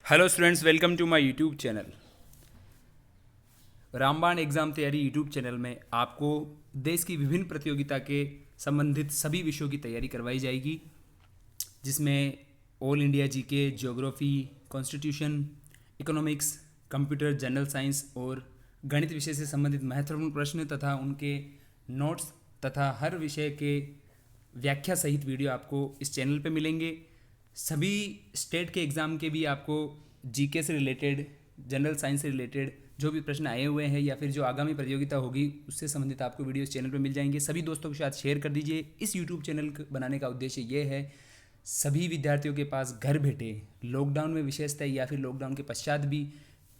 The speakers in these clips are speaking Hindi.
Hello students, welcome to my YouTube channel. Ramban exam तैयारी यूट्यूब चैनल में आपको देश की विभिन्न प्रतियोगिता के संबंधित सभी विषयों की तैयारी करवाई जाएगी, जिसमें all India GK, geography, constitution, economics, computer, general science और गणित विषय से संबंधित महत्वपूर्ण प्रश्न तथा उनके नोट्स तथा हर विषय के व्याख्या सहित वीडियो आपको इस चैनल पे मिलेंगे। सभी स्टेट के एग्ज़ाम के भी आपको जीके से रिलेटेड, जनरल साइंस से रिलेटेड जो भी प्रश्न आए हुए हैं या फिर जो आगामी प्रतियोगिता होगी उससे संबंधित आपको वीडियो इस चैनल पर मिल जाएंगे। सभी दोस्तों के साथ शेयर कर दीजिए। इस यूट्यूब चैनल बनाने का उद्देश्य ये है, सभी विद्यार्थियों के पास घर बैठे लॉकडाउन में विशेषतः या फिर लॉकडाउन के पश्चात भी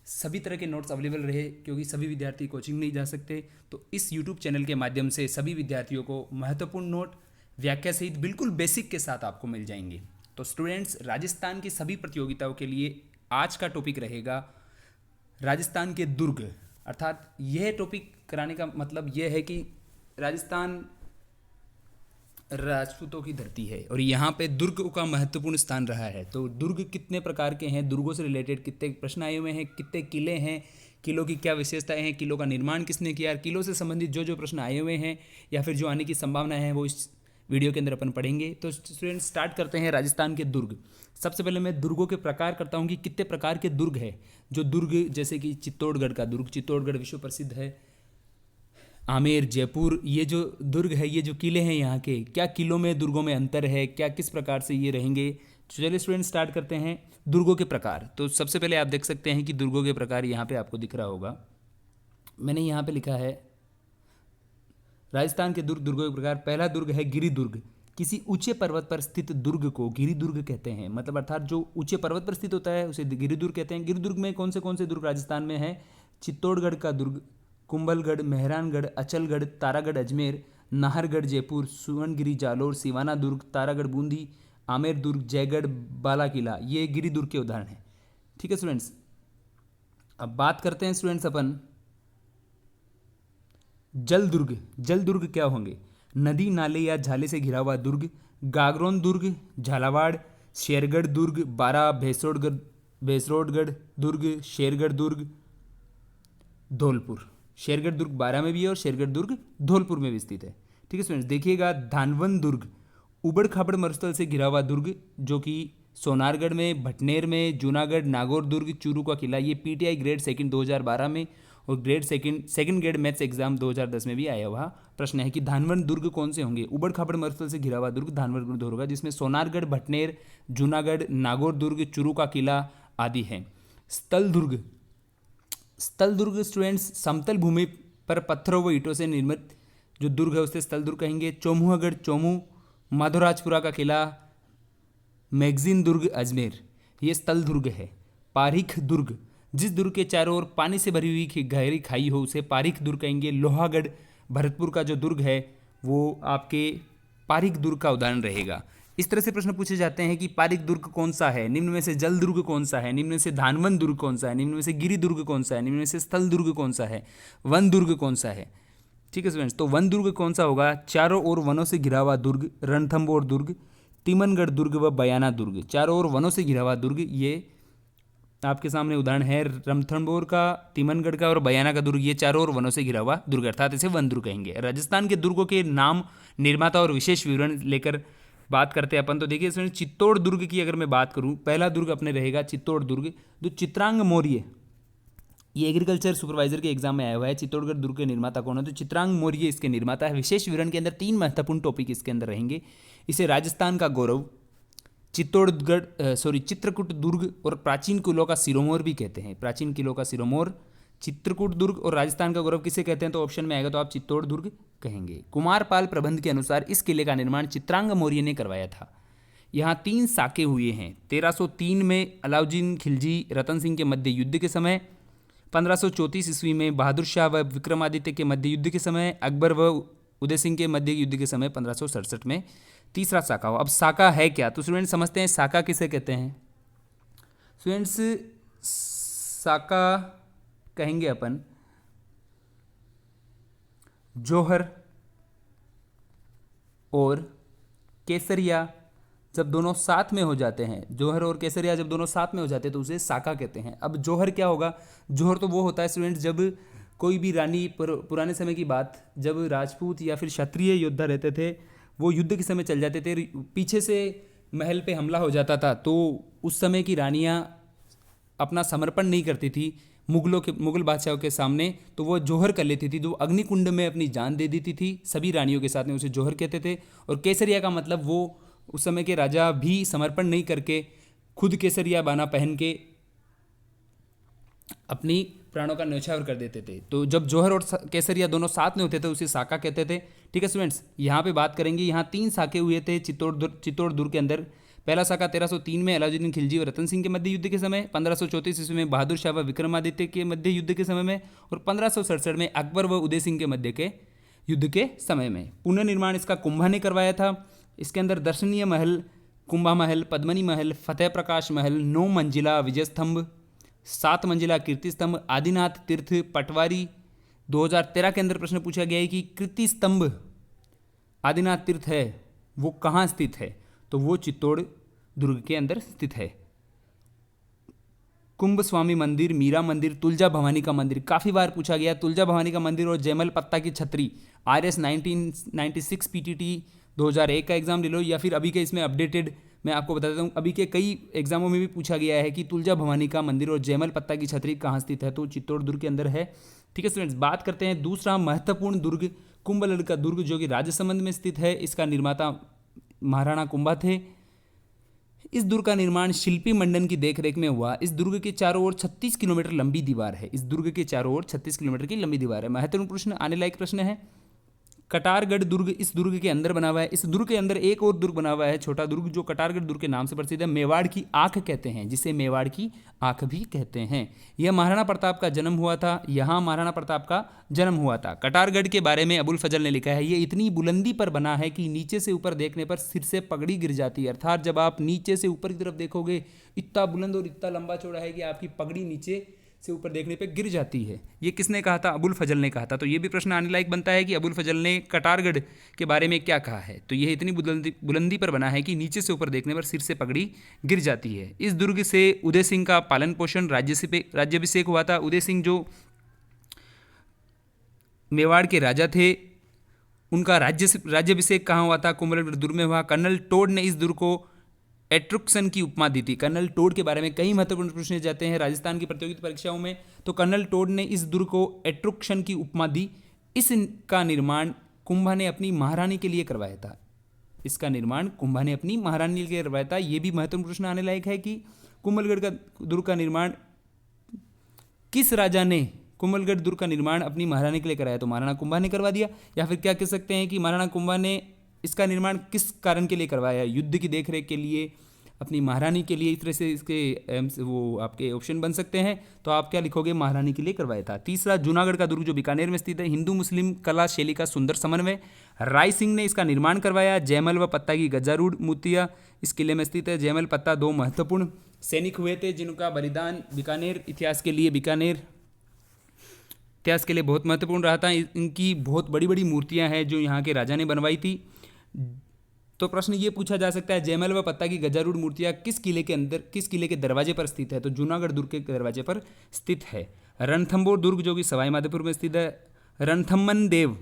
सभी तरह के नोट्स अवेलेबल रहे, क्योंकि सभी विद्यार्थी कोचिंग नहीं जा सकते। तो इस यूट्यूब चैनल के माध्यम से सभी विद्यार्थियों को महत्वपूर्ण नोट व्याख्या सहित बिल्कुल बेसिक के साथ आपको मिल जाएंगे। तो स्टूडेंट्स, राजस्थान की सभी प्रतियोगिताओं के लिए आज का टॉपिक रहेगा राजस्थान के दुर्ग। अर्थात यह टॉपिक कराने का मतलब यह है कि राजस्थान राजपूतों की धरती है और यहाँ पे दुर्ग का महत्वपूर्ण स्थान रहा है। तो दुर्ग कितने प्रकार के हैं, दुर्गों से रिलेटेड कितने प्रश्न आए हुए हैं, कितने किले हैं, किलों की क्या विशेषताएं हैं, किलों का निर्माण किसने किया, किलों से संबंधित जो जो प्रश्न आए हुए हैं या फिर जो आने की संभावना है वो इस वीडियो के अंदर अपन पढ़ेंगे। तो स्टूडेंट्स, स्टार्ट करते हैं राजस्थान के दुर्ग। सबसे पहले मैं दुर्गों के प्रकार करता हूँ कि कितने प्रकार के दुर्ग है। जो दुर्ग, जैसे कि चित्तौड़गढ़ का दुर्ग, चित्तौड़गढ़ विश्व प्रसिद्ध है। आमेर, जयपुर, ये जो दुर्ग है, ये जो किले हैं यहाँ के, क्या किलों में दुर्गों में अंतर है, क्या किस प्रकार से ये रहेंगे। तो चलिए स्टूडेंट, स्टार्ट करते हैं दुर्गों के प्रकार। तो सबसे पहले आप देख सकते हैं कि दुर्गों के प्रकार यहाँ पे आपको दिख रहा होगा। मैंने यहाँ पे लिखा है राजस्थान के दुर्गों के प्रकार। पहला दुर्ग है गिरि दुर्ग। किसी ऊंचे पर्वत पर स्थित दुर्ग को गिरि दुर्ग कहते हैं। मतलब अर्थात जो ऊंचे पर्वत पर स्थित होता है उसे गिरि दुर्ग कहते हैं। गिरि दुर्ग में कौन से दुर्ग राजस्थान में है? चित्तौड़गढ़ का दुर्ग, कुंभलगढ़, मेहरानगढ़, अचलगढ़, तारागढ़ अजमेर, नाहरगढ़ जयपुर, सुवर्णगिरी जालोर, सिवाना दुर्ग, तारागढ़ बूंदी, आमेर दुर्ग, जयगढ़, बाला किला, ये गिरि दुर्ग के उदाहरण हैं। ठीक है स्टूडेंट्स, अब बात करते हैं स्टूडेंट्स अपन जल दुर्ग। जल दुर्ग क्या होंगे? नदी, नाले या झाले से घिरा हुआ दुर्ग। गागरोन दुर्ग, झालावाड़, शेरगढ़ दुर्ग, बारा, भैंसरोडगढ़ दुर्ग, शेरगढ़ दुर्ग, धौलपुर। शेरगढ़ दुर्ग बारा में भी है और शेरगढ़ दुर्ग धौलपुर में भी स्थित है। ठीक है स्टूडेंट्स, देखिएगा धानवन दुर्ग, उबड़ खाबड़ मरुस्थल से घिरा हुआ दुर्ग, जो कि सोनारगढ़ में, भटनेर में, जूनागढ़, नागौर दुर्ग, चूरू का किला। ये पीटीआई ग्रेड सेकंड 2012 में और grade second grade maths exam 2010 में भी आया हुआ प्रश्न है कि धानवन दुर्ग कौन से होंगे। उबड़ खाबड़ मरुस्थल से घिरा हुआ दुर्ग धानवन दुर्ग होगा, जिसमें सोनारगढ़, भटनेर, जूनागढ़, नागौर दुर्ग, चूरू का किला आदि हैं। स्थल दुर्ग। स्थल दुर्ग स्टूडेंट्स समतल भूमि पर पत्थरों व ईंटों से निर्मित जो दुर्ग है उसे स्थल दुर्ग कहेंगे। चोमुहगढ़ चोमू, माधोराजपुरा का किला, मैगजीन दुर्ग अजमेर, ये स्थल दुर्ग है। पारीख दुर्ग, जिस दुर्ग के चारों ओर पानी से भरी हुई गहरी खाई हो उसे पारीख दुर्ग कहेंगे। लोहागढ़ भरतपुर का जो दुर्ग है वो आपके पारीख दुर्ग का उदाहरण रहेगा। इस तरह से प्रश्न पूछे जाते हैं कि पारीख दुर्ग कौन सा है, निम्न में से जल दुर्ग कौन सा है, निम्न में से धानवन दुर्ग कौन सा है, निम्न में से गिरि दुर्ग कौन सा है, निम्न में से स्थल दुर्ग कौन सा है, वन दुर्ग कौन सा है। ठीक है स्टूडेंट्स, तो वन दुर्ग कौन सा होगा? चारों ओर वनों से घिरा हुआ दुर्ग, रणथंबोर दुर्ग, तिमनगढ़ दुर्ग व बयाना दुर्ग। चारों ओर वनों से घिरा हुआ दुर्ग, ये आपके सामने उदाहरण है रणथंबोर का, तिमनगढ़ का और बयाना का दुर्ग। ये चारों ओर वनों से घिरा हुआ दुर्ग, अर्थात इसे वन दुर्ग कहेंगे। राजस्थान के दुर्गों के नाम, निर्माता और विशेष विवरण लेकर बात करते हैं अपन। तो देखिए इसमें चित्तौड़ दुर्ग की अगर मैं बात करूं, पहला दुर्ग अपने रहेगा चित्तौड़ दुर्ग। जो चित्रांग मौर्य, ये एग्रीकल्चर सुपरवाइजर के एग्जाम में आया हुआ है। चित्तौड़गढ़ दुर्ग के निर्माता कौन है? तो चित्रांग मौर्य इसके निर्माता है। विशेष विवरण के अंदर 3 महत्वपूर्ण टॉपिक इसके अंदर रहेंगे। इसे राजस्थान का गौरव, चित्रकूट दुर्ग और प्राचीन किलों का सिरोमोर भी कहते हैं। प्राचीन किलों का सिरोमोर, चित्रकूट दुर्ग और राजस्थान का गौरव किसे कहते हैं? तो ऑप्शन में आएगा तो आप चित्तौड़ दुर्ग कहेंगे। कुमारपाल प्रबंध के अनुसार इस किले का निर्माण चित्रांग मौर्य ने करवाया था। यहाँ 3 साके हुए हैं। 1303 में अलाउद्दीन खिलजी रतन सिंह के मध्य युद्ध के समय, 1534 ईस्वी में बहादुर शाह व विक्रमादित्य के मध्य युद्ध के समय, अकबर व उदय सिंह के मध्य युद्ध के समय 1567 में तीसरा साका हो। अब साका है क्या? तो स्टूडेंट समझते हैं साका किसे कहते हैं। स्टूडेंट्स, साका कहेंगे अपन जौहर और केसरिया जब दोनों साथ में हो जाते हैं, जौहर और केसरिया जब दोनों साथ में हो जाते हैं तो उसे साका कहते हैं। अब जौहर क्या होगा? जौहर तो वो होता है स्टूडेंट जब कोई भी रानी, पुराने समय की बात, जब राजपूत या फिर क्षत्रिय योद्धा रहते थे, वो युद्ध के समय चल जाते थे, पीछे से महल पे हमला हो जाता था, तो उस समय की रानियाँ अपना समर्पण नहीं करती थी मुगल बादशाहों के सामने, तो वो जौहर कर लेती थी, जो अग्निकुंड में अपनी जान दे देती थी सभी रानियों के साथ में, उसे जौहर कहते थे। और केसरिया का मतलब वो उस समय के राजा भी समर्पण नहीं करके खुद केसरिया बाना पहन के अपनी प्राणों का न्यौछावर कर देते थे। तो जब जौहर और केसरिया दोनों साथ में होते थे उसे साका कहते थे। ठीक है स्टूडेंट्स, यहाँ पे बात करेंगे, यहाँ 3 साके हुए थे चित्तौड़ के अंदर। पहला साका 1303 में अलाउद्दीन खिलजी और रतन सिंह के मध्य युद्ध के समय, 1534 ईस्वी में बहादुर शाह व विक्रमादित्य के मध्य युद्ध के समय में, और 1567 में अकबर व उदय सिंह के मध्य के युद्ध के समय में। पुनर्निर्माण इसका कुंभा ने करवाया था। इसके अंदर दर्शनीय महल, कुंभा महल, पद्मनी महल, फतेह प्रकाश महल, 9 मंजिला विजय स्तंभ, 7 मंजिला कीर्ति स्तंभ, आदिनाथ तीर्थ, पटवारी। 2013 के अंदर प्रश्न पूछा गया है कि कीर्ति स्तंभ आदिनाथ तीर्थ है वो कहाँ स्थित है? तो वो चित्तौड़ दुर्ग के अंदर स्थित है। कुंभ स्वामी मंदिर, मीरा मंदिर, तुलजा भवानी का मंदिर काफ़ी बार पूछा गया। तुलजा भवानी का मंदिर और जयमल पत्ता की छतरी, RS 1996 PTT 2001 का एग्जाम ले लो, या फिर अभी के इसमें अपडेटेड मैं आपको बता देता हूँ, अभी के कई एग्जामों में भी पूछा गया है कि तुलजा भवानी का मंदिर और जयमल पत्ता की छतरी कहाँ स्थित है? तो चित्तौड़ दुर्ग के अंदर है। ठीक है स्टूडेंट्स, बात करते हैं दूसरा महत्वपूर्ण दुर्ग, कुंभलगढ़ का दुर्ग, जो कि राजसमंद में स्थित है। इसका निर्माता महाराणा कुंभा थे। इस दुर्ग का निर्माण शिल्पी मंडन की देखरेख में हुआ। इस दुर्ग के चारों ओर 36 किलोमीटर लंबी दीवार है। इस दुर्ग के चारों ओर 36 किलोमीटर की लंबी दीवार है। महत्वपूर्ण प्रश्न, आने लायक प्रश्न है। कटारगढ़ दुर्ग इस दुर्ग के अंदर बना हुआ है। इस दुर्ग के अंदर एक और दुर्ग बना हुआ है, छोटा दुर्ग, जो कटारगढ़ दुर्ग के नाम से प्रसिद्ध है। मेवाड़ की आंख कहते हैं, जिसे मेवाड़ की आंख भी कहते हैं। यह महाराणा प्रताप का जन्म हुआ था, यहाँ महाराणा प्रताप का जन्म हुआ था। कटारगढ़ के बारे में अबुल फजल ने लिखा है, ये इतनी बुलंदी पर बना है कि नीचे से ऊपर देखने पर सिर से पगड़ी गिर जाती है। अर्थात जब आप नीचे से ऊपर की तरफ देखोगे, इतना बुलंद और इतना लंबा चौड़ा है कि आपकी पगड़ी नीचे से ऊपर देखने पे गिर जाती है। ये किसने कहा था? अबुल फजल ने कहा था। तो ये भी प्रश्न आने लायक बनता है कि अबुल फजल ने कटारगढ़ के बारे में क्या कहा है। तो यह इतनी बुलंदी पर बना है कि नीचे से ऊपर देखने पर सिर से पगड़ी गिर जाती है। इस दुर्ग से उदय सिंह का पालन पोषण, राज्याभिषेक हुआ था। उदय सिंह जो मेवाड़ के राजा थे, उनका राज्याभिषेक कहाँ हुआ था? कुंभलगढ़ दुर्ग में हुआ। कर्नल टोड ने इस दुर्ग को एट्रुक्सन की उपमा दी थी। कर्नल टोड के बारे में कई महत्वपूर्ण प्रश्न जाते हैं राजस्थान की प्रतियोगिता परीक्षाओं में। तो कर्नल टोड ने इस दुर्ग को एट्रुक्सन की उपमा दी। इसका निर्माण कुंभा ने अपनी महारानी के लिए करवाया था। इसका निर्माण कुंभा ने अपनी महारानी के लिए करवाया था। ये भी महत्वपूर्ण प्रश्न आने लायक है कि कुंभलगढ़ का दुर्ग का निर्माण किस राजा ने कुंभलगढ़ दुर्ग का निर्माण अपनी महारानी के लिए कराया? तो महाराणा कुंभा ने करवा दिया। या फिर क्या कह सकते हैं कि महाराणा कुंभा ने इसका निर्माण किस कारण के लिए करवाया? युद्ध की देखरेख के लिए, अपनी महारानी के लिए। इस तरह से इसके वो आपके ऑप्शन बन सकते हैं। तो आप क्या लिखोगे? महारानी के लिए करवाया था। तीसरा, जूनागढ़ का दुर्ग जो बीकानेर में स्थित है, हिंदू मुस्लिम कला शैली का सुंदर समन्वय। राय सिंह ने इसका निर्माण करवाया। जयमल व पत्ता की गजारूढ़ मूर्तियाँ इस किले में स्थित है। जयमल पत्ता 2 महत्वपूर्ण सैनिक हुए थे जिनका बलिदान बीकानेर इतिहास के लिए बहुत महत्वपूर्ण रहा था। इनकी बहुत बड़ी बड़ी मूर्तियां हैं जो यहाँ के राजा ने बनवाई थी। तो प्रश्न ये पूछा जा सकता है, जयमल व पत्ता की गजारूढ़ मूर्तियां किस किले के दरवाजे पर स्थित है? तो जूनागढ़ दुर्ग के दरवाजे पर स्थित है। रणथंभौर दुर्ग जो कि सवाई माधोपुर में स्थित है, रणथम्मन देव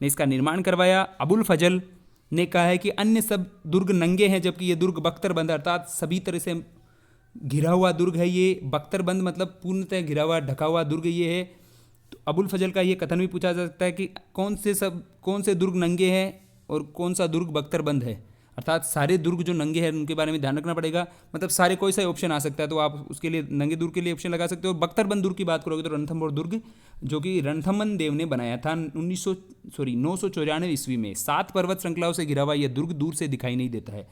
ने इसका निर्माण करवाया। अबुल फजल ने कहा है कि अन्य सब दुर्ग नंगे हैं जबकि ये दुर्ग बख्तरबंद, अर्थात सभी तरह से घिरा हुआ दुर्ग है। ये बख्तरबंद मतलब पूर्णतः घिरा हुआ ढका हुआ दुर्ग ये है। तो अबुल फजल का ये कथन भी पूछा जा सकता है कि कौन से दुर्ग नंगे हैं और कौन सा दुर्ग बख्तरबंद है। अर्थात सारे दुर्ग जो नंगे हैं उनके बारे में ध्यान रखना पड़ेगा। मतलब सारे कोई सा ऑप्शन आ सकता है, तो आप उसके लिए नंगे दुर्ग के लिए ऑप्शन लगा सकते हो। बख्तरबंद दुर्ग की बात करोगे तो रणथंभौर दुर्ग जो कि रणथम्मन देव ने बनाया था 994 ईस्वी में। 7 पर्वत श्रृंखलाओं से घिरा हुआ यह दुर्ग दूर से दिखाई नहीं देता है।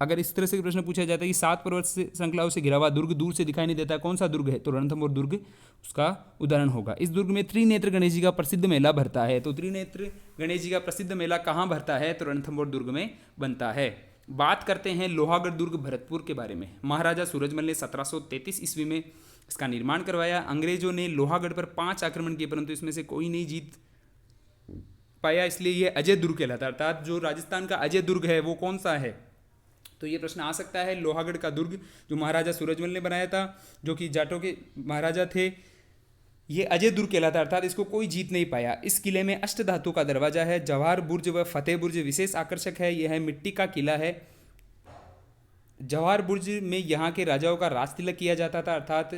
अगर इस तरह से प्रश्न पूछा जाता है कि 7 पर्वत श्रृंखलाओं से घिरा हुआ दुर्ग दूर से दिखाई नहीं देता, कौन सा दुर्ग है? तो रणथंभौर दुर्ग उसका उदाहरण होगा। इस दुर्ग में त्रिनेत्र गणेश जी का प्रसिद्ध मेला भरता है। तो त्रिनेत्र गणेश जी का प्रसिद्ध मेला कहाँ भरता है? तो रणथंभौर दुर्ग में बनता है। बात करते हैं लोहागढ़ दुर्ग भरतपुर के बारे में। महाराजा सूरजमल ने 1733 ईस्वी में इसका निर्माण करवाया। अंग्रेजों ने लोहागढ़ पर 5 आक्रमण किए परंतु इसमें से कोई नहीं जीत पाया, इसलिए यह अजय दुर्ग कहलाता है। अर्थात जो राजस्थान का अजय दुर्ग है वो कौन सा है? तो ये प्रश्न आ सकता है। लोहागढ़ का दुर्ग जो महाराजा सूरजमल ने बनाया था, जो कि जाटों के महाराजा थे, ये अजय दुर्ग कहलाता है, अर्थात इसको कोई जीत नहीं पाया। इस किले में अष्टधातु का दरवाजा है। जवाहर बुर्ज व फतेह बुर्ज विशेष आकर्षक है। यह मिट्टी का किला है। जवाहर बुर्ज में यहाँ के राजाओं का राज तिलक किया जाता था, अर्थात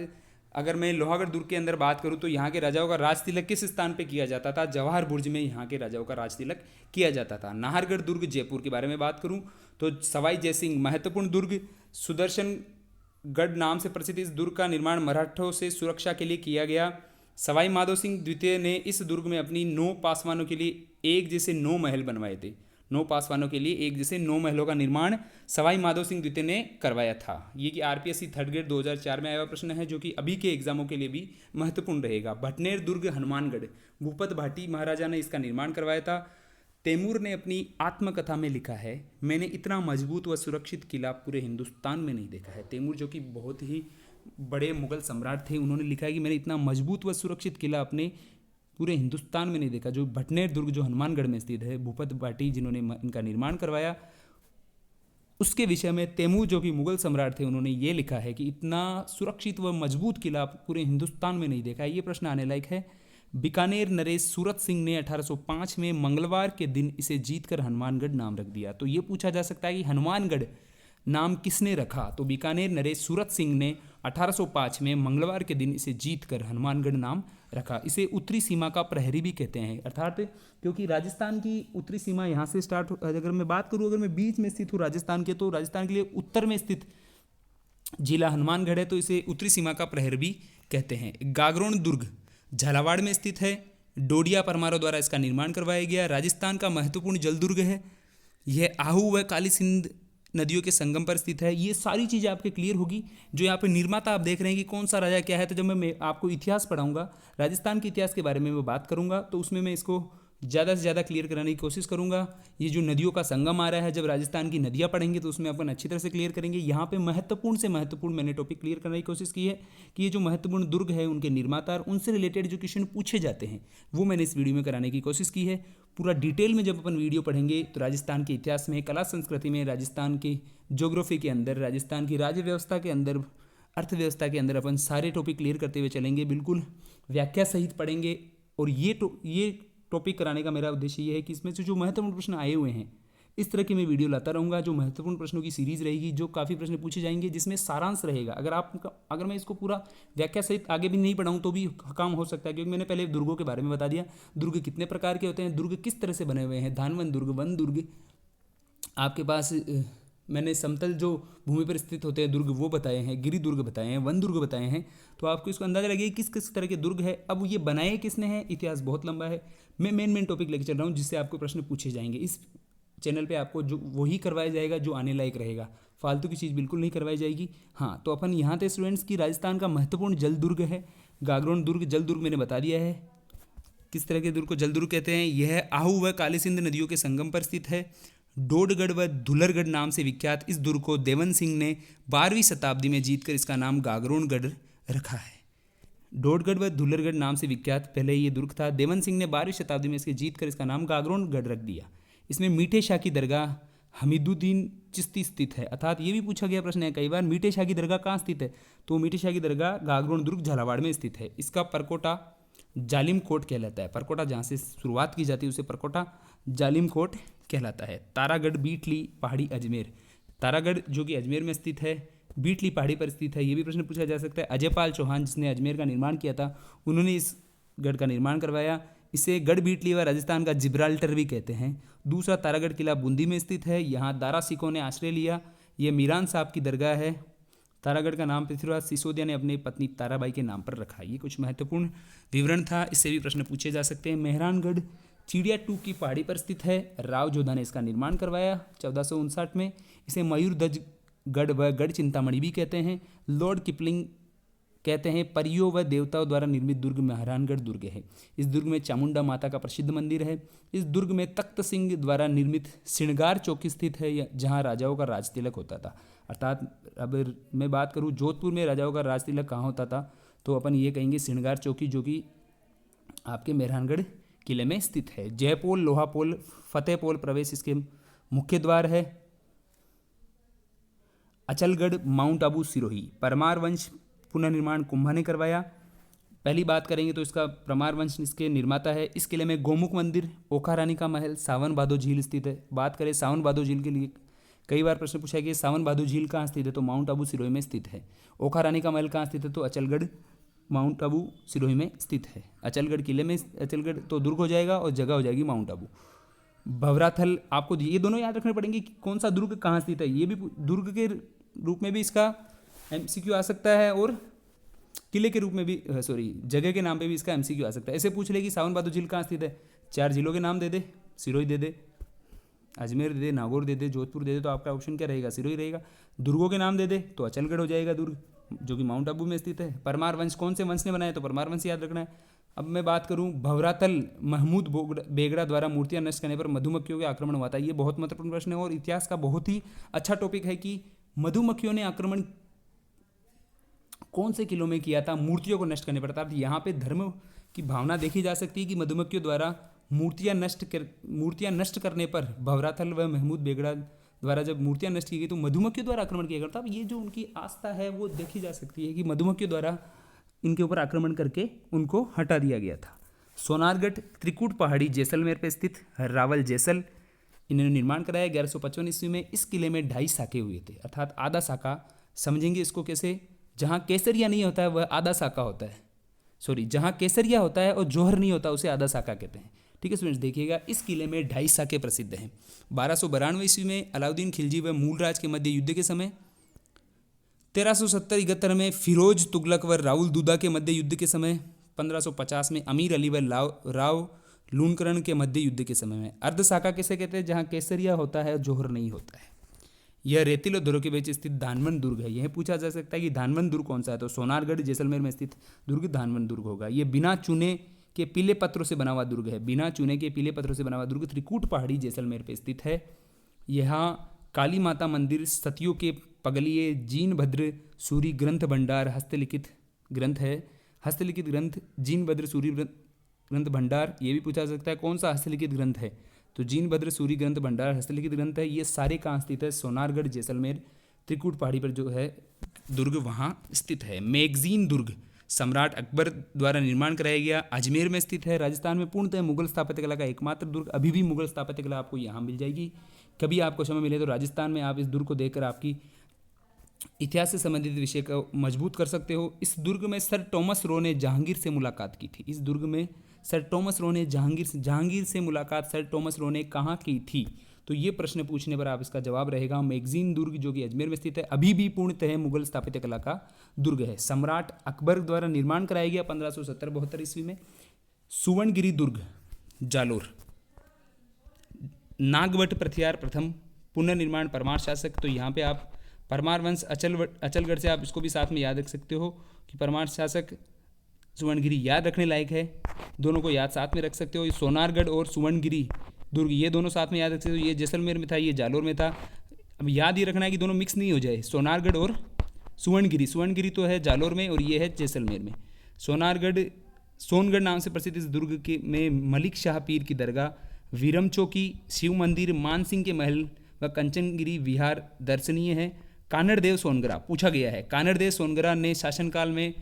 अगर मैं लोहागढ़ दुर्ग के अंदर बात करूँ तो यहाँ के राजाओं का राज तिलक किस स्थान पे किया जाता था? जवाहर बुर्ज में यहाँ के राजाओं का राज तिलक किया जाता था। नाहरगढ़ दुर्ग जयपुर के बारे में बात करूँ तो सवाई जयसिंह महत्वपूर्ण दुर्ग, सुदर्शनगढ़ नाम से प्रसिद्ध इस दुर्ग का निर्माण मराठों से सुरक्षा के लिए किया गया। सवाई माधो सिंह द्वितीय ने इस दुर्ग में अपनी 9 पासवानों के लिए एक जैसे 9 महल बनवाए थे। 9 पासवानों के लिए एक जैसे 9 महलों का निर्माण सवाई माधो सिंह द्वितीय ने करवाया था। ये कि आरपीएससी थर्ड ग्रेड 2004 में आया हुआ प्रश्न है, जो कि अभी के एग्जामों के लिए भी महत्वपूर्ण रहेगा। भटनेर दुर्ग हनुमानगढ़, भूपत भाटी महाराजा ने इसका निर्माण करवाया था। तैमूर ने अपनी आत्मकथा में लिखा है, मैंने इतना मजबूत व सुरक्षित किला पूरे हिंदुस्तान में नहीं देखा है। तैमूर जो कि बहुत ही बड़े मुगल सम्राट थे, उन्होंने लिखा है कि मैंने इतना मजबूत व सुरक्षित किला अपने पूरे हिंदुस्तान में नहीं देखा। जो भटनेर दुर्ग जो हनुमानगढ़ में स्थित है, भूपत भाटी जिन्होंने इनका निर्माण करवाया, उसके विषय में तैमूर जो कि मुगल सम्राट थे, उन्होंने ये लिखा है कि इतना सुरक्षित व मजबूत किला पूरे हिंदुस्तान में नहीं देखा है। ये प्रश्न आने लायक है। बीकानेर नरेश सूरत सिंह ने 1805 में मंगलवार के दिन इसे जीतकर हनुमानगढ़ नाम रख दिया। तो ये पूछा जा सकता है कि हनुमानगढ़ नाम किसने रखा? तो बीकानेर नरेश सूरत सिंह ने 1805 में मंगलवार के दिन इसे जीतकर हनुमानगढ़ नाम रखा। इसे उत्तरी सीमा का प्रहरी भी कहते हैं, अर्थात क्योंकि राजस्थान की उत्तरी सीमा यहाँ से स्टार्ट, अगर मैं बात करूँ, अगर मैं बीच में स्थित हूँ राजस्थान के, तो राजस्थान के लिए उत्तर में स्थित जिला हनुमानगढ़ है, तो इसे उत्तरी सीमा का प्रहरी भी कहते हैं। गागरोन दुर्ग झालावाड़ में स्थित है। डोडिया परमारों द्वारा इसका निर्माण करवाया गया। राजस्थान का महत्वपूर्ण जल दुर्ग है। यह आहू व काली सिंध नदियों के संगम पर स्थित है। ये सारी चीज़ें आपके क्लियर होगी। जो यहाँ पे निर्माता आप देख रहे हैं कि कौन सा राजा क्या है, तो जब मैं आपको इतिहास पढ़ाऊंगा, राजस्थान के इतिहास के बारे में मैं बात करूंगा, तो उसमें मैं इसको ज़्यादा से ज़्यादा क्लियर कराने की कोशिश करूंगा। ये जो नदियों का संगम आ रहा है, जब राजस्थान की नदियाँ पढ़ेंगे तो उसमें अपन अच्छी तरह से क्लियर करेंगे। यहाँ पे महत्वपूर्ण से महत्वपूर्ण मैंने टॉपिक क्लियर करने की कोशिश की है कि ये जो महत्वपूर्ण दुर्ग है, उनके निर्माता और उनसे रिलेटेड जो क्वेश्चन पूछे जाते हैं, वो मैंने इस वीडियो में कराने की कोशिश की है। पूरा डिटेल में जब अपन वीडियो पढ़ेंगे तो राजस्थान के इतिहास में, कला संस्कृति में, राजस्थान की ज्योग्राफी के अंदर, राजस्थान की राज्य व्यवस्था के अंदर, अर्थव्यवस्था के अंदर अपन सारे टॉपिक क्लियर करते हुए चलेंगे, बिल्कुल व्याख्या सहित पढ़ेंगे। और ये टॉपिक कराने का मेरा उद्देश्य ये है कि इसमें से जो महत्वपूर्ण प्रश्न आए हुए हैं, इस तरह की मैं वीडियो लाता रहूँगा। जो महत्वपूर्ण प्रश्नों की सीरीज रहेगी, जो काफ़ी प्रश्न पूछे जाएंगे, जिसमें सारांश रहेगा। अगर मैं इसको पूरा व्याख्या सहित आगे भी नहीं पढ़ाऊँ तो भी काम हो सकता है, क्योंकि मैंने पहले दुर्गों के बारे में बता दिया। दुर्ग कितने प्रकार के होते हैं, दुर्ग किस तरह से बने हुए हैं, धानवन दुर्ग, वन दुर्ग, आपके पास मैंने समतल जो भूमि पर स्थित होते हैं दुर्ग वो बताए हैं, गिरी दुर्ग बताए हैं, वन दुर्ग बताए हैं। तो आपको इसको अंदाजा लगेगा किस किस तरह के दुर्ग है। अब ये बनाए किसने हैं, इतिहास बहुत लंबा है। मैं मेन टॉपिक लेकर चल रहा हूँ जिससे आपको प्रश्न पूछे जाएंगे। इस चैनल पे आपको जो वही करवाया जाएगा जो आने लायक रहेगा, फालतू की चीज़ बिल्कुल नहीं करवाई जाएगी। हाँ, तो अपन यहाँ थे स्टूडेंट्स की राजस्थान का महत्वपूर्ण जल दुर्ग है गागरोन दुर्ग। जल दुर्ग मैंने बता दिया है किस तरह के दुर्ग को जल दुर्ग कहते हैं। यह आहू व काली सिंध नदियों के संगम पर स्थित है। डोडगढ़ व धुलरगढ़ नाम से विख्यात इस दुर्ग को देवन सिंह ने 12वीं शताब्दी में जीतकर इसका नाम गागरोनगढ़ रखा है। डोडगढ़ व धुलरगढ़ नाम से विख्यात पहले ये दुर्ग था। देवन सिंह ने 12वीं शताब्दी में इसके जीतकर इसका नाम गागरोनगढ़ रख दिया। इसमें मीठे शाह की दरगाह हमीदुद्दीन चिश्ती स्थित है, अर्थात ये भी पूछा गया प्रश्न है कई बार, मीठे शाह की दरगाह कहाँ स्थित है? तो मीठे शाह की दरगाह गागरोन दुर्ग झालावाड़ में स्थित है। इसका परकोटा जालिम कोट कहलाता है। परकोटा जहाँ से शुरुआत की जाती है उसे परकोटा जालिम कोट कहलाता है। तारागढ़ बीटली पहाड़ी अजमेर, तारागढ़ जो कि अजमेर में स्थित है, बीटली पहाड़ी पर स्थित है। ये भी प्रश्न पूछा जा सकता है। अजयपाल चौहान जिसने अजमेर का निर्माण किया था, उन्होंने इस गढ़ का निर्माण करवाया। इसे गढ़ बीटली व राजस्थान का जिब्राल्टर भी कहते हैं। दूसरा तारागढ़ किला बूंदी में स्थित है, यहाँ दारा सिखों ने आश्रय लिया। ये मीरान साहब की दरगाह है। तारागढ़ का नाम पृथ्वीराज सिसोदिया ने अपनी पत्नी ताराबाई के नाम पर रखा। ये कुछ महत्वपूर्ण विवरण था, इससे भी प्रश्न पूछे जा सकते हैं। मेहरानगढ़ चिड़िया टू की पहाड़ी पर स्थित है। राव जोधा ने इसका निर्माण करवाया 1459 में। इसे मयूरध्वज गढ़ व गढ़ चिंतामणि भी कहते हैं। लॉर्ड किपलिंग कहते हैं परियों व देवताओं द्वारा निर्मित दुर्ग मेहरानगढ़ दुर्ग है। इस दुर्ग में चामुंडा माता का प्रसिद्ध मंदिर है। इस दुर्ग में तख्त सिंह द्वारा निर्मित श्रृंगार चौकी स्थित है, जहाँ राजाओं का राज तिलक होता था। अर्थात अब मैं बात करूँ जोधपुर में राजाओं का राज तिलक कहाँ होता था, तो अपन ये कहेंगे श्रृंगार चौकी, जो कि आपके मेहरानगढ़ किले में स्थित है। जयपोल, लोहापोल, फतेहपोल प्रवेश इसके मुख्य द्वार है। अचलगढ़, माउंट आबू, सिरोही। परमार वंश पुनर्निर्माण कुंभा ने करवाया। पहली बात करेंगे तो इसका परमार वंश इसके निर्माता है। इस किले में गोमुख मंदिर, ओखा रानी का महल, सावन भादो झील स्थित है। बात करें सावन भादो झील के लिए, कई बार प्रश्न पूछा गया सावन भादो झील कहाँ स्थित है, तो माउंट आबू सिरोही में स्थित है। ओखा रानी का महल कहाँ स्थित है, तो अचलगढ़, माउंट आबू सिरोही में स्थित है। अचलगढ़ किले में, अचलगढ़ तो दुर्ग हो जाएगा और जगह हो जाएगी माउंट आबू। भवराथल, आपको ये दोनों याद रखने पड़ेंगे कि कौन सा दुर्ग कहाँ स्थित है। ये भी दुर्ग के रूप में भी इसका एमसीक्यू आ सकता है और किले के रूप में भी, सॉरी, जगह के नाम पे भी इसका एमसीक्यू आ सकता है। ऐसे पूछ ले कि सावन भादो झील कहाँ स्थित है, 4 जिलों के नाम दे दे, सिरोही दे दे, अजमेर दे दे, नागौर दे दे, जोधपुर दे दे, तो आपका ऑप्शन क्या रहेगा, सिरोही रहेगा। दुर्गों के नाम दे दे तो अचलगढ़ हो जाएगा दुर्ग, जो कि माउंट आबू में स्थित है। परमार वंश कौन से वंश ने बनाया, तो परमार वंश याद रखना है। अब मैं बात करूं भवरातल, महमूद बेगड़ा द्वारा मूर्तियां नष्ट करने पर मधुमक्खियों के आक्रमण हुआ था। ये बहुत महत्वपूर्ण प्रश्न है और इतिहास का बहुत ही अच्छा टॉपिक है कि मधुमक्खियों ने आक्रमण कौन से किलों में किया था मूर्तियों को नष्ट करने पर। अर्थात यहाँ पे धर्म की भावना देखी जा सकती है कि मधुमक्खियों द्वारा मूर्तियां नष्ट करने पर भवराथल व महमूद बेगड़ा द्वारा जब मूर्तियां नष्ट की गई तो मधुमक्खियों द्वारा आक्रमण किया गया था। अब ये जो उनकी आस्था है वो देखी जा सकती है कि मधुमक्खियों द्वारा इनके ऊपर आक्रमण करके उनको हटा दिया गया था। सोनारगढ़, त्रिकूट पहाड़ी, जैसलमेर पे स्थित रावल जैसल, इन्होंने निर्माण कराया 1155 ईस्वी में। इस किले में 2.5 साके हुए थे, अर्थात आधा साका। समझेंगे इसको कैसे, जहाँ केसरिया नहीं होता है वह आधा साका होता है, सॉरी, जहाँ केसरिया होता है और जौहर नहीं होता उसे आधा साका कहते हैं। ठीक है स्टूडेंट्स, देखिएगा इस किले में 2.5 साके प्रसिद्ध हैं। 1292 ईस्वी में अलाउद्दीन खिलजी व मूलराज के मध्य युद्ध के समय, 1370-71 में फिरोज तुगलक व राउल दूदा के मध्य युद्ध के समय, 1550 में अमीर अली व राव लूणकरण के मध्य युद्ध के समय में। अर्ध साका किसे कहते हैं, जहाँ केसरिया होता है और जौहर नहीं होता है। यह रेतिल और धरों के बीच स्थित धानवन दुर्ग है। यह पूछा जा सकता है कि धानवन दुर्ग कौन सा है, तो सोनारगढ़ जैसलमेर में स्थित दुर्ग धानवन दुर्ग होगा। यह बिना चूने के पीले पत्थरों से बना हुआ दुर्ग है। बिना चूने के पीले पत्थरों से बना हुआ दुर्ग त्रिकूट पहाड़ी जैसलमेर पे स्थित है। यहाँ काली माता मंदिर, सतियों के पगलिए, जीन भद्र सूरी ग्रंथ भंडार हस्तलिखित ग्रंथ है। हस्तलिखित ग्रंथ जीन भद्र सूरी ग्रंथ भंडार, ये भी पूछा जा सकता है कौन सा हस्तलिखित ग्रंथ है, तो जीन भद्र सूरी ग्रंथ भंडार हस्तलिखित ग्रंथ है। ये सारे कहाँ स्थित है, सोनारगढ़ जैसलमेर त्रिकूट पहाड़ी पर जो है दुर्ग वहाँ स्थित है। मैगजीन दुर्ग सम्राट अकबर द्वारा निर्माण कराया गया, अजमेर में स्थित है। राजस्थान में पूर्णतः मुगल स्थापत्य कला का एकमात्र दुर्ग, अभी भी मुगल स्थापत्य कला आपको यहाँ मिल जाएगी। कभी आपको समय मिले तो राजस्थान में आप इस दुर्ग को देखकर आपकी इतिहास से संबंधित विषय को मजबूत कर सकते हो। इस दुर्ग में सर टॉमस रो ने जहांगीर से मुलाकात की थी। इस दुर्ग में सर टॉमस रो ने जहांगीर से मुलाकात सर टॉमस रो ने कहाँ की थी, तो ये प्रश्न पूछने पर आप इसका जवाब रहेगा मैगजीन दुर्ग, जो कि अजमेर में स्थित है। अभी भी पूर्णतः मुगल स्थापत्य कला का दुर्ग है। सम्राट अकबर द्वारा निर्माण कराया गया 1570-72 ईस्वी में। सुवर्णगिरी दुर्ग जालोर। नागवट प्रथियार प्रथम पुनर्निर्माण परमार शासक, तो यहाँ पे आप परमार वंश अचलगढ़ से आप इसको भी साथ में याद रख सकते हो कि परमार शासक सुवर्णगिरी याद रखने लायक है। दोनों को याद साथ में रख सकते हो। सोनारगढ़ और सुवर्णगिरी दुर्ग ये दोनों साथ में याद रख सकते हो। ये जैसलमेर में था, ये जालोर में था। अब याद ये रखना है कि दोनों मिक्स नहीं हो जाए, सोनारगढ़ और सुवर्णगिरी। सुवर्णगिरी तो है जालोर में और ये है जैसलमेर में। सोनगढ़ नाम से प्रसिद्ध इस दुर्ग के में मलिक शाह पीर की दरगाह, वीरम चौकी, शिव मंदिर, मानसिंह के महल व कंचनगिरी विहार दर्शनीय है। कानड़देव सोनगरा पूछा गया है। कानड़देव सोनगरा ने शासनकाल में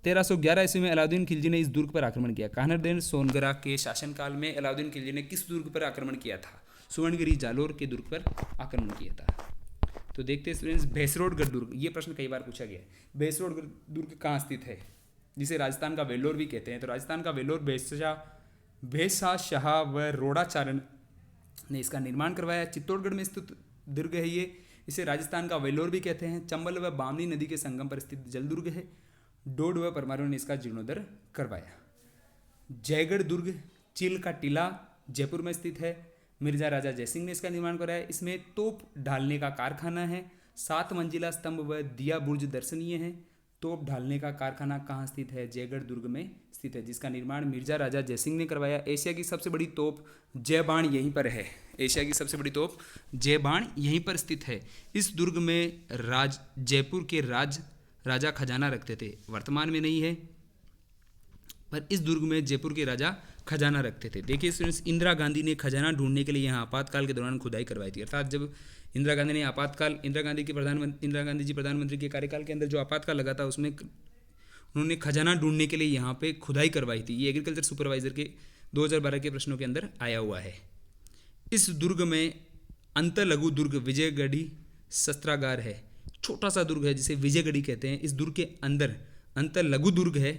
1311 ईस्वी में अलाउद्दीन खिलजी ने इस दुर्ग पर आक्रमण किया। कानड़देव सोनगरा के शासनकाल में अलाउद्दीन खिलजी ने किस दुर्ग पर आक्रमण किया था, सुवर्णगिरी जालोर के दुर्ग पर आक्रमण किया था। तो देखते हैं स्टूडेंट्स, भैंसरोडगढ़ दुर्ग, ये प्रश्न कई बार पूछा गया है। भैंसरोडगढ़ दुर्ग कहाँ स्थित है, जिसे राजस्थान का वेल्लोर भी कहते हैं। तो राजस्थान का वेल्लोर भैंसा शाह व रोडाचारण ने इसका निर्माण करवाया। चित्तौड़गढ़ में स्थित दुर्ग है ये, इसे राजस्थान का वेल्लोर भी कहते हैं। चंबल व बामनी नदी के संगम पर स्थित जल दुर्ग है। डोड व परमारों ने इसका जीर्णोद्धार करवाया। जयगढ़ दुर्ग चील का टीला जयपुर में स्थित है। मिर्जा राजा जयसिंह ने इसका निर्माण कराया। इसमें तोप ढालने का कारखाना है। 7 मंजिला स्तंभ व दिया बुर्ज दर्शनीय है। तोप ढालने का कारखाना कहाँ स्थित है, जयगढ़ दुर्ग में स्थित है, जिसका निर्माण मिर्जा राजा जयसिंह ने करवाया। एशिया की सबसे बड़ी तोप जय बाण यहीं पर है। एशिया की सबसे बड़ी तोप जय बाण यहीं पर स्थित है। इस दुर्ग में जयपुर के राजा खजाना रखते थे। वर्तमान में नहीं है, पर इस दुर्ग में जयपुर के राजा खजाना रखते थे। देखिए स्टूडेंट्स, इंदिरा गांधी ने खजाना ढूंढने के लिए यहाँ आपातकाल के दौरान खुदाई करवाई थी। अर्थात जब इंदिरा गांधी ने आपातकाल, इंदिरा गांधी जी प्रधानमंत्री के कार्यकाल के अंदर जो आपातकाल लगा था उसमें उन्होंने खजाना ढूंढने के लिए यहाँ पे खुदाई करवाई थी। ये एग्रीकल्चर सुपरवाइजर के 2012 के प्रश्नों के अंदर आया हुआ है। इस दुर्ग में अंतलघु दुर्ग विजयगढ़ी शस्त्रागार है। छोटा सा दुर्ग है जिसे विजयगढ़ी कहते हैं। इस दुर्ग के अंदर अंतलघु दुर्ग है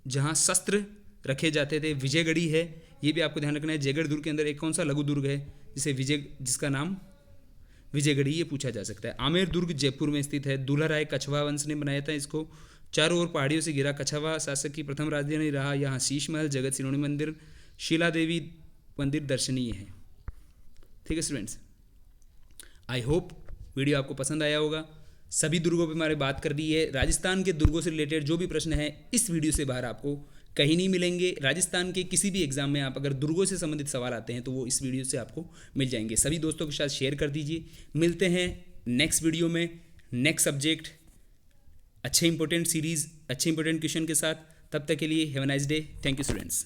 जहाँ शस्त्र रखे जाते थे, विजयगढ़ी है। ये भी आपको ध्यान रखना है। जयगढ़ दुर्ग के अंदर एक कौन सा लघु दुर्ग है जिसका नाम विजयगढ़ी, ये पूछा जा सकता है। आमेर दुर्ग जयपुर में स्थित है। दूल्हा राय कछवा वंश ने बनाया था इसको। चारों ओर पहाड़ियों से घिरा, कछवा शासक की प्रथम राजधानी रहा। यहाँ शीश महल, जगत सिरोनी मंदिर, शीला देवी मंदिर दर्शनीय है। ठीक है स्टूडेंट्स, आई होप वीडियो आपको पसंद आया होगा। सभी दुर्गों पे हमारे बात कर दी है। राजस्थान के दुर्गों से रिलेटेड जो भी प्रश्न है इस वीडियो से बाहर आपको कहीं नहीं मिलेंगे। राजस्थान के किसी भी एग्जाम में आप अगर दुर्गों से संबंधित सवाल आते हैं तो वो इस वीडियो से आपको मिल जाएंगे। सभी दोस्तों के साथ शेयर कर दीजिए। मिलते हैं नेक्स्ट वीडियो में, नेक्स्ट सब्जेक्ट, अच्छे इंपॉर्टेंट सीरीज़, अच्छे इंपॉर्टेंट क्वेश्चन के साथ। तब तक के लिए have a nice day. Thank you students.